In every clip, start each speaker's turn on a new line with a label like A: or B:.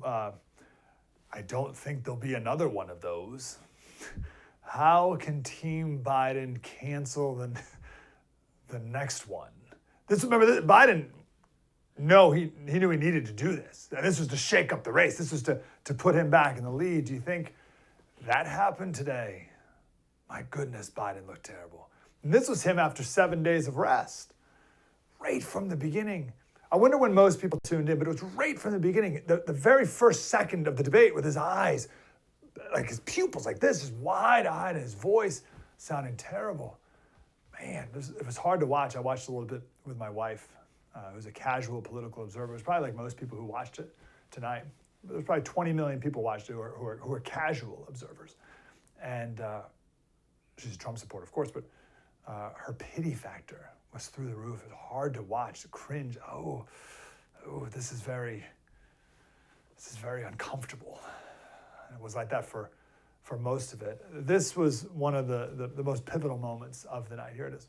A: I don't think there'll be another one of those. How can Team Biden cancel the next one? Biden, no, he knew he needed to do this. This was to shake up the race. This was to put him back in the lead. Do you think that happened today? My goodness, Biden looked terrible. And this was him after 7 days of rest. Right from the beginning. I wonder when most people tuned in, but it was right from the beginning. The very first second of the debate with his eyes, like his pupils like this, just wide-eyed, and his voice sounding terrible. Man, it was hard to watch. I watched a little bit with my wife, who's a casual political observer. It was probably like most people who watched it tonight. There's probably 20 million people watched it who are casual observers. And she's a Trump supporter, of course, but her pity factor was through the roof. It was hard to watch, to cringe. Oh, this is very uncomfortable. And it was like that for most of it. This was one of the most pivotal moments of the night. Here it is.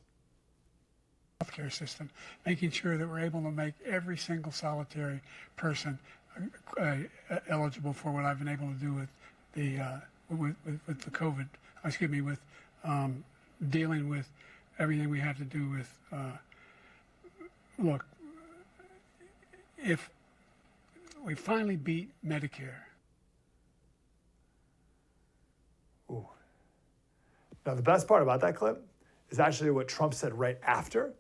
B: Healthcare system, making sure that we're able to make every single solitary person eligible for what I've been able to do with the COVID. With dealing with everything we have to do with. Look, if we finally beat Medicare.
A: Ooh. Now the best part about that clip is actually what Trump said right after,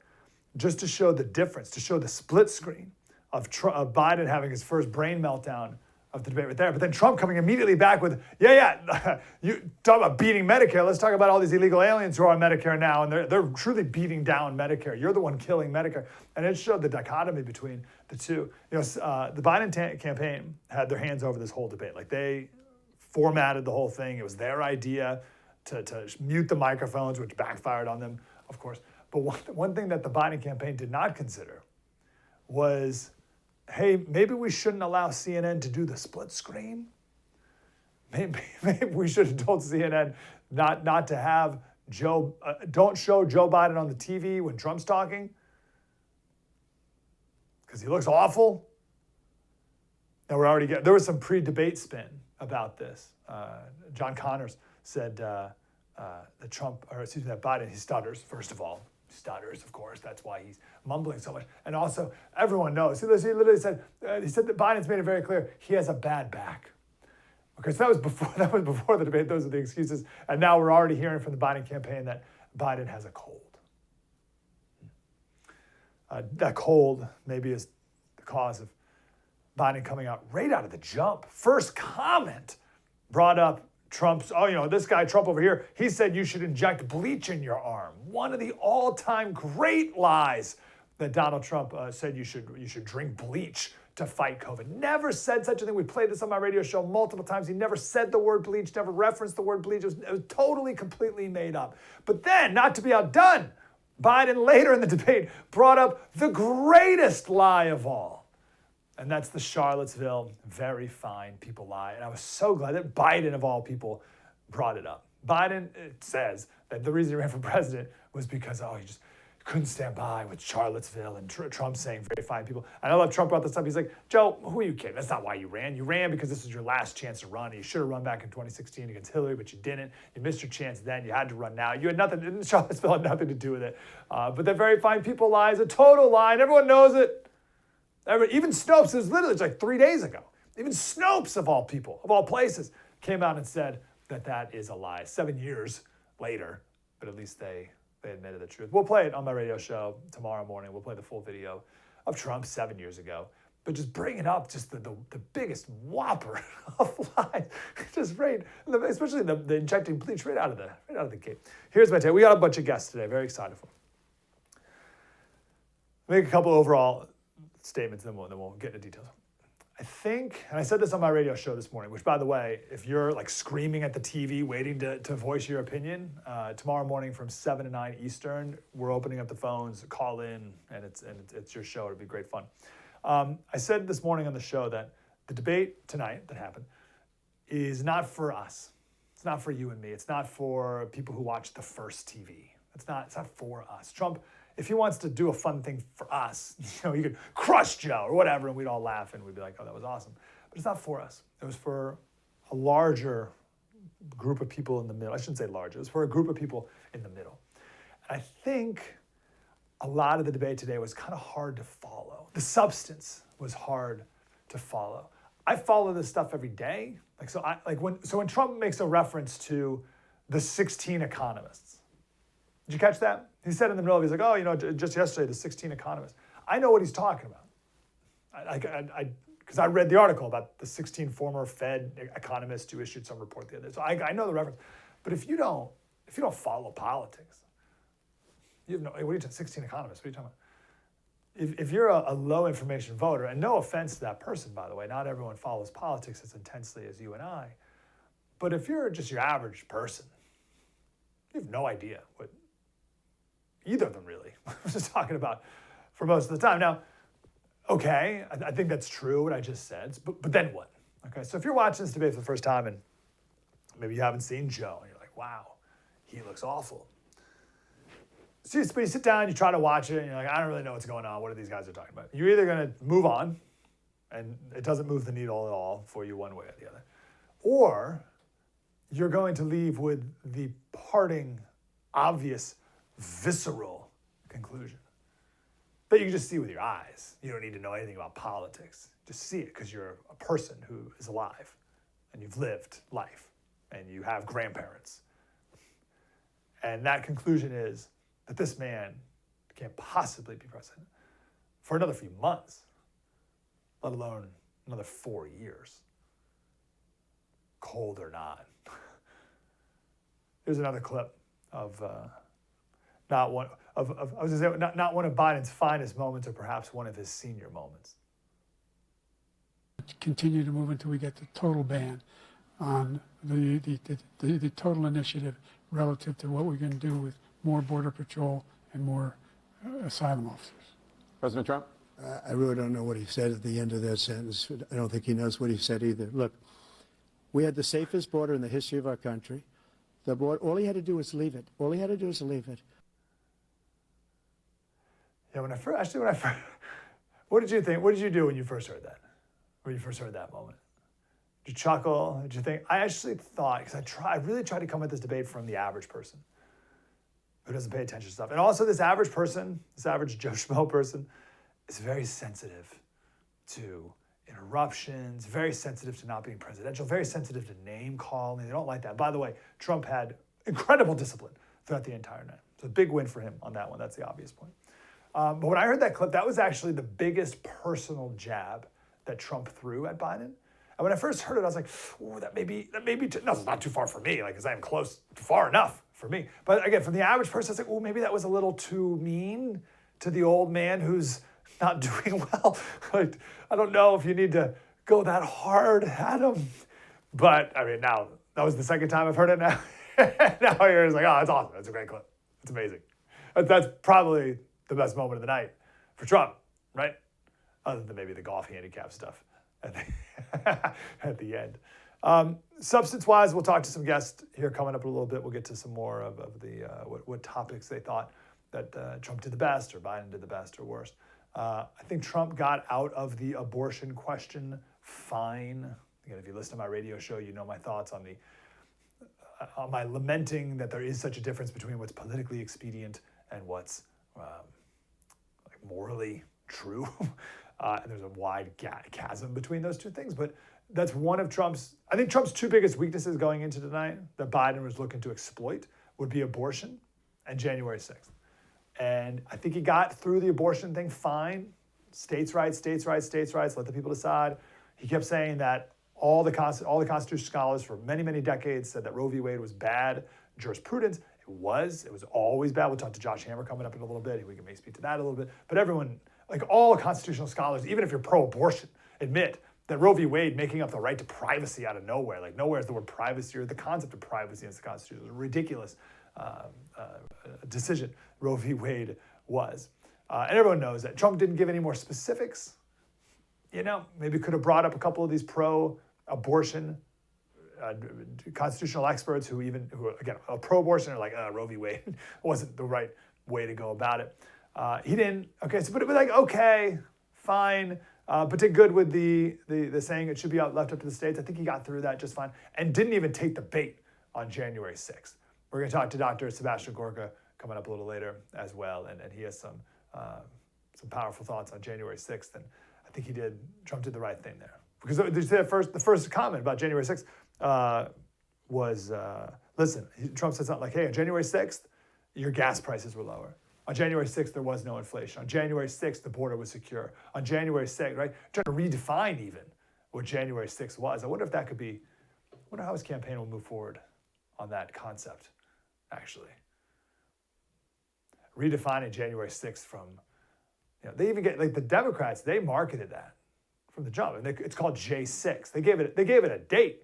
A: just to show the difference, to show the split screen of Biden having his first brain meltdown of the debate right there. But then Trump coming immediately back with, you talk about beating Medicare. Let's talk about all these illegal aliens who are on Medicare now, and they're truly beating down Medicare. You're the one killing Medicare. And it showed the dichotomy between the two. The Biden campaign had their hands over this whole debate. Like they formatted the whole thing. It was their idea to mute the microphones, which backfired on them, of course. But one thing that the Biden campaign did not consider was, hey, maybe we shouldn't allow CNN to do the split screen. Maybe we should have told CNN not to have don't show Joe Biden on the TV when Trump's talking because he looks awful. Now there was some pre-debate spin about this. John Connors said that Biden, he stutters, first of all. Stutters, of course. That's why he's mumbling so much. And also, everyone knows. He literally said that Biden's made it very clear he has a bad back. Okay, so that was before the debate. Those are the excuses. And now we're already hearing from the Biden campaign that Biden has a cold. That cold maybe is the cause of Biden coming out right out of the jump. First comment brought up Trump's, this guy Trump over here, he said you should inject bleach in your arm. One of the all-time great lies that Donald Trump said you should drink bleach to fight COVID. Never said such a thing. We played this on my radio show multiple times. He never said the word bleach, never referenced the word bleach. It was totally, completely made up. But then, not to be outdone, Biden later in the debate brought up the greatest lie of all. And that's the Charlottesville very fine people lie. And I was so glad that Biden, of all people, brought it up. Biden says that the reason he ran for president was because, he just couldn't stand by with Charlottesville and Trump saying very fine people. And I love Trump brought this up. He's like, Joe, who are you kidding? That's not why you ran. You ran because this was your last chance to run. You should have run back in 2016 against Hillary, but you didn't. You missed your chance then. You had to run now. You had nothing. Charlottesville had nothing to do with it. But that very fine people lie is a total lie, and everyone knows it. Even Snopes, it was literally like 3 days ago. Even Snopes, of all people, of all places, came out and said that is a lie. 7 years later, but at least they admitted the truth. We'll play it on my radio show tomorrow morning. We'll play the full video of Trump 7 years ago. But just bringing up just the biggest whopper of lies, just right, especially the injecting bleach right out of the gate. Here's my take. We got a bunch of guests today. Very excited for them. Make a couple overall statements, then we'll get into details. I think, and I said this on my radio show this morning, which, by the way, if you're like screaming at the TV waiting to voice your opinion, tomorrow morning from 7 to 9 Eastern, we're opening up the phones, call in, and it's your show. It'll be great fun. I said this morning on the show that the debate tonight that happened is not for us. It's not for you and me. It's not for people who watch the first TV. It's not for us. Trump, if he wants to do a fun thing for us, he could crush Joe or whatever, and we'd all laugh and we'd be like, oh, that was awesome. but it's not for us. It was for a larger group of people in the middle. I shouldn't say larger. It was for a group of people in the middle. And I think a lot of the debate today was kind of hard to follow. The substance was hard to follow. I follow this stuff every day. When Trump makes a reference to the 16 economists, did you catch that? He said in the middle, he's like, oh, just yesterday, the 16 economists. I know what he's talking about. Because I read the article about the 16 former Fed economists who issued some report the other day. So I know the reference. But if you don't follow politics, you have no, what are you talking, 16 economists, what are you talking about? If you're a low information voter, and no offense to that person, by the way, not everyone follows politics as intensely as you and I, but if you're just your average person, you have no idea what either of them really was just talking about for most of the time. Now, okay, I think that's true what I just said, but then what? Okay, so if you're watching this debate for the first time and maybe you haven't seen Joe and you're like, wow, he looks awful. So but you sit down, you try to watch it, and you're like, I don't really know what's going on. What are these guys are talking about? You're either going to move on, and it doesn't move the needle at all for you one way or the other, or you're going to leave with the parting, obvious, visceral conclusion that you can just see with your eyes. You don't need to know anything about politics. Just see it because you're a person who is alive, and you've lived life, and you have grandparents. And that conclusion is that this man can't possibly be president for another few months, let alone another 4 years, cold or not. Here's another clip of not one of Biden's finest moments, or perhaps one of his senior moments.
B: Continue to move until we get the total ban on the total initiative relative to what we're going to do with more border patrol and more asylum officers.
C: President Trump?
D: I really don't know what he said at the end of that sentence. I don't think he knows what he said either. Look, we had the safest border in the history of our country. The border, all he had to do was leave it. All he had to do was leave it.
A: Yeah, when I first, what did you think? What did you do when you first heard that? When you first heard that moment? Did you chuckle? Did you think? I actually thought, because I really tried to come at this debate from the average person who doesn't pay attention to stuff. And also this average person, this average Joe Schmo person, is very sensitive to interruptions, very sensitive to not being presidential, very sensitive to name calling. They don't like that. By the way, Trump had incredible discipline throughout the entire night. It's a big win for him on that one. That's the obvious point. But when I heard that clip, that was actually the biggest personal jab that Trump threw at Biden. And when I first heard it, I was like, "Oh, that may be no, it's not too far for me, because I am close, far enough for me." But again, from the average person, I was like, "Oh, maybe that was a little too mean to the old man who's not doing well." Like, I don't know if you need to go that hard at him. But I mean, now that was the second time I've heard it. Now, now here it's like, oh, it's awesome. It's a great clip. It's amazing. That's probably the best moment of the night for Trump, right? Other than maybe the golf handicap stuff at the end. Substance-wise, we'll talk to some guests here coming up in a little bit. We'll get to some more of the what topics they thought that Trump did the best or Biden did the best or worst. I think Trump got out of the abortion question fine. Again, if you listen to my radio show, you know my thoughts on my lamenting that there is such a difference between what's politically expedient and what's morally true. And there's a wide chasm between those two things. But that's one of I think Trump's two biggest weaknesses going into tonight that Biden was looking to exploit would be abortion and January 6th. And I think he got through the abortion thing fine. States' rights, states' rights, states' rights, let the people decide. He kept saying that all the constitutional scholars for many, many decades said that Roe v. Wade was bad jurisprudence. It was always bad. We'll talk to Josh Hammer coming up in a little bit. We may speak to that a little bit. But everyone, like all constitutional scholars, even if you're pro-abortion, admit that Roe v. Wade making up the right to privacy out of nowhere, like nowhere is the word privacy or the concept of privacy in the Constitution. It was a ridiculous decision Roe v. Wade was. And everyone knows that Trump didn't give any more specifics. Maybe could have brought up a couple of these pro-abortion constitutional experts who again, are pro-abortion are like, Roe v. Wade wasn't the right way to go about it. He didn't. Okay, so but like, okay, fine. but did good with the saying it should be left up to the states. I think he got through that just fine and didn't even take the bait on January 6th. We're going to talk to Dr. Sebastian Gorka coming up a little later as well, and he has some powerful thoughts on January 6th, and I think Trump did the right thing there. Because the first comment about January 6th was, listen, Trump said something like, hey, on January 6th, your gas prices were lower. On January 6th, there was no inflation. On January 6th, the border was secure. On January 6th, right? Trying to redefine even what January 6th was. I wonder if that could be, I wonder how his campaign will move forward on that concept, actually. Redefining January 6th from, they even get, like the Democrats, they marketed that from the jump. And it's called J6. They gave it a date.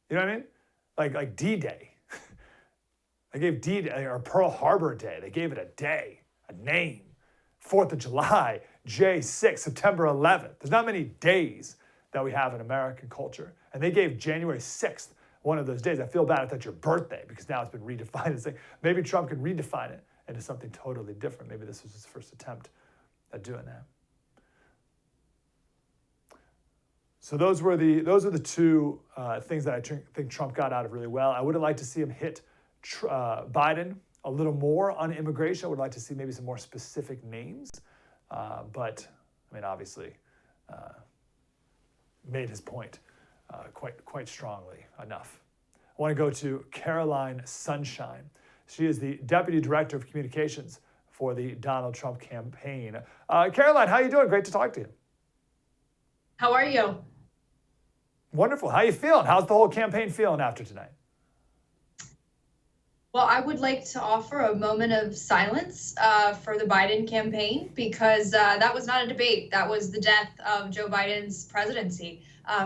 A: You know what I mean? Like D-Day. They gave D-Day or Pearl Harbor Day. They gave it a day, a name. 4th of July, J6, September 11th. There's not many days that we have in American culture. And they gave January 6th one of those days. I feel bad if that's your birthday because now it's been redefined as thing. Maybe Trump can redefine it into something totally different. Maybe this was his first attempt at doing that. So those are the two things that I think Trump got out of really well. I would have liked to see him hit Biden a little more on immigration. I would like to see maybe some more specific names, but I mean, obviously, made his point quite strongly enough. I want to go to Caroline Sunshine. She is the Deputy Director of Communications for the Donald Trump campaign. Caroline, how are you doing? Great to talk to you.
C: How are you?
A: Wonderful. How are you feeling? How's the whole campaign feeling after tonight?
C: Well, I would like to offer a moment of silence for the Biden campaign because that was not a debate. That was the death of Joe Biden's presidency.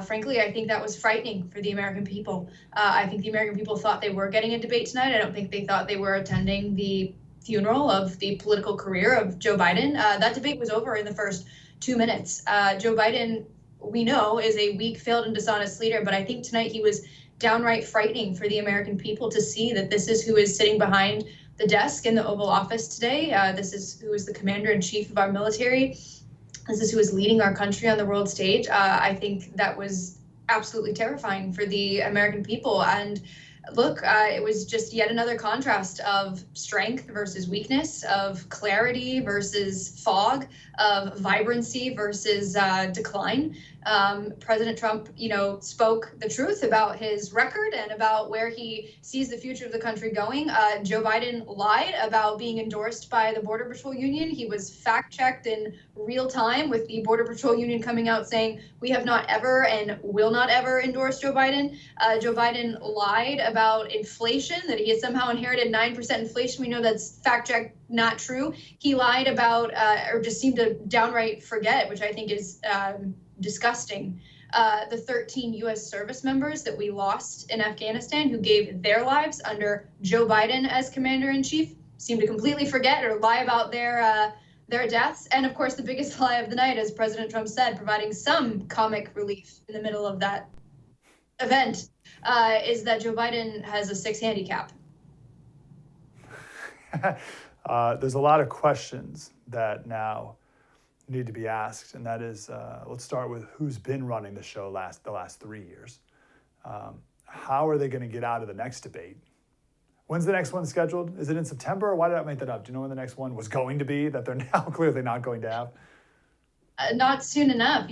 C: Frankly, I think that was frightening for the American people. I think the American people thought they were getting a debate tonight. I don't think they thought they were attending the funeral of the political career of Joe Biden. That debate was over in the first 2 minutes. Joe Biden, we know, is a weak, failed, and dishonest leader, but I think tonight he was downright frightening for the American people to see that this is who is sitting behind the desk in the Oval Office today. This is who is the commander-in-chief of our military. This is who is leading our country on the world stage. I think that was absolutely terrifying for the American people. And look, it was just yet another contrast of strength versus weakness, of clarity versus fog, of vibrancy versus decline. President Trump, spoke the truth about his record and about where he sees the future of the country going. Joe Biden lied about being endorsed by the Border Patrol Union. He was fact-checked in real time with the Border Patrol Union coming out saying, we have not ever and will not ever endorse Joe Biden. Joe Biden lied about inflation, that he had somehow inherited 9% inflation. We know that's fact-checked, not true. He lied about, or just seemed to downright forget, which I think is disgusting, the 13 U.S. service members that we lost in Afghanistan who gave their lives under Joe Biden as commander-in-chief, seem to completely forget or lie about their deaths. And of course, the biggest lie of the night, as President Trump said, providing some comic relief in the middle of that event, is that Joe Biden has a 6 handicap.
A: There's a lot of questions that now need to be asked, and that is, let's start with who's been running the show the last 3 years. How are they going to get out of the next debate? When's the next one scheduled? Is it in September? Why did I make that up? Do you know when the next one was going to be that they're now clearly not going to have?
C: Not soon enough.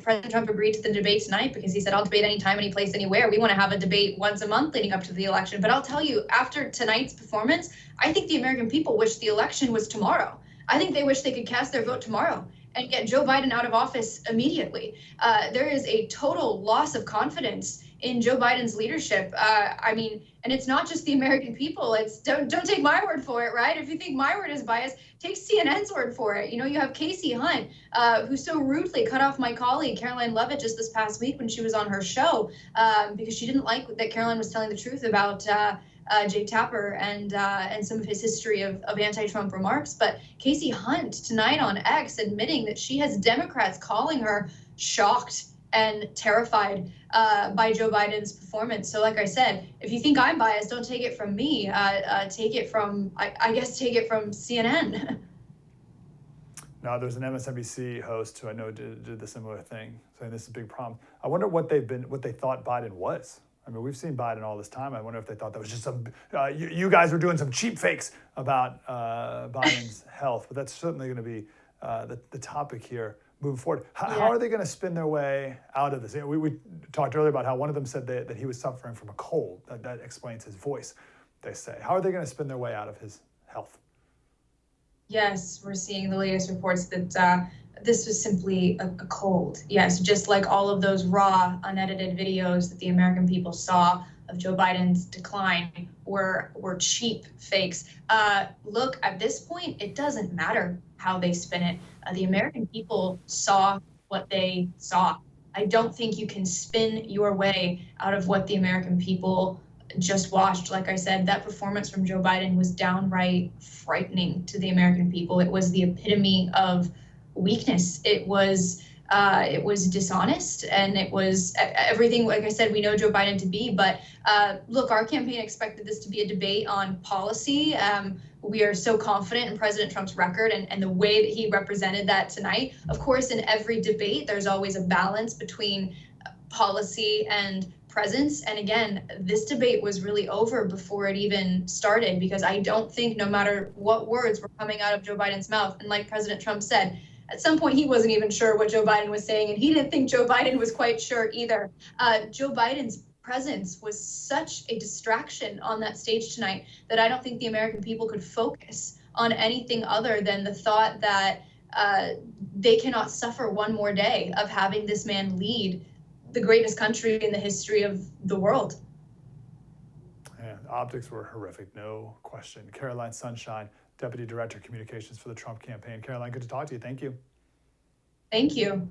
C: President Trump agreed to the debate tonight because he said, I'll debate anytime, any place, anywhere. We want to have a debate once a month leading up to the election. But I'll tell you, after tonight's performance, I think the American people wish the election was tomorrow. I think they wish they could cast their vote tomorrow and get Joe Biden out of office immediately. There is a total loss of confidence in Joe Biden's leadership. And it's not just the American people. It's don't take my word for it, right? If you think my word is biased, take CNN's word for it. You have Casey Hunt, who so rudely cut off my colleague Caroline Levitt just this past week when she was on her show because she didn't like that Caroline was telling the truth about Jake Tapper and some of his history of anti-Trump remarks. But Casey Hunt tonight on X admitting that she has Democrats calling her shocked and terrified by Joe Biden's performance. So like I said, if you think I'm biased, don't take it from me. Take it from CNN.
A: Now, there's an MSNBC host who I know did the similar thing, saying this is a big problem. I wonder what they thought Biden was. I mean, we've seen Biden all this time. I wonder if they thought that was just some, you guys were doing some cheap fakes about Biden's health. But that's certainly going to be the topic here moving forward. How are they going to spin their way out of this? You know, we talked earlier about how one of them said that he was suffering from a cold. That explains his voice, they say. How are they going to spin their way out of his health?
C: Yes, we're seeing the latest reports that this was simply a cold. Yes, just like all of those raw, unedited videos that the American people saw of Joe Biden's decline were cheap fakes. Look, at this point, it doesn't matter how they spin it. The American people saw what they saw. I don't think you can spin your way out of what the American people just watched. Like I said, that performance from Joe Biden was downright frightening to the American people. It was the epitome of weakness. It was dishonest, and it was everything, like I said, we know Joe Biden to be. But look, our campaign expected this to be a debate on policy. We are so confident in President Trump's record and the way that he represented that tonight. Of course, in every debate, there's always a balance between policy and presence. And again, this debate was really over before it even started, because I don't think, no matter what words were coming out of Joe Biden's mouth, and like President Trump said, at some point he wasn't even sure what Joe Biden was saying, and he didn't think Joe Biden was quite sure either. Joe Biden's presence was such a distraction on that stage tonight that I don't think the American people could focus on anything other than the thought that they cannot suffer one more day of having this man lead the greatest country in the history of the world.
A: Yeah, the optics were horrific, no question. Caroline Sunshine, Deputy Director of Communications for the Trump campaign. Caroline, good to talk to you. Thank you.
C: Thank you.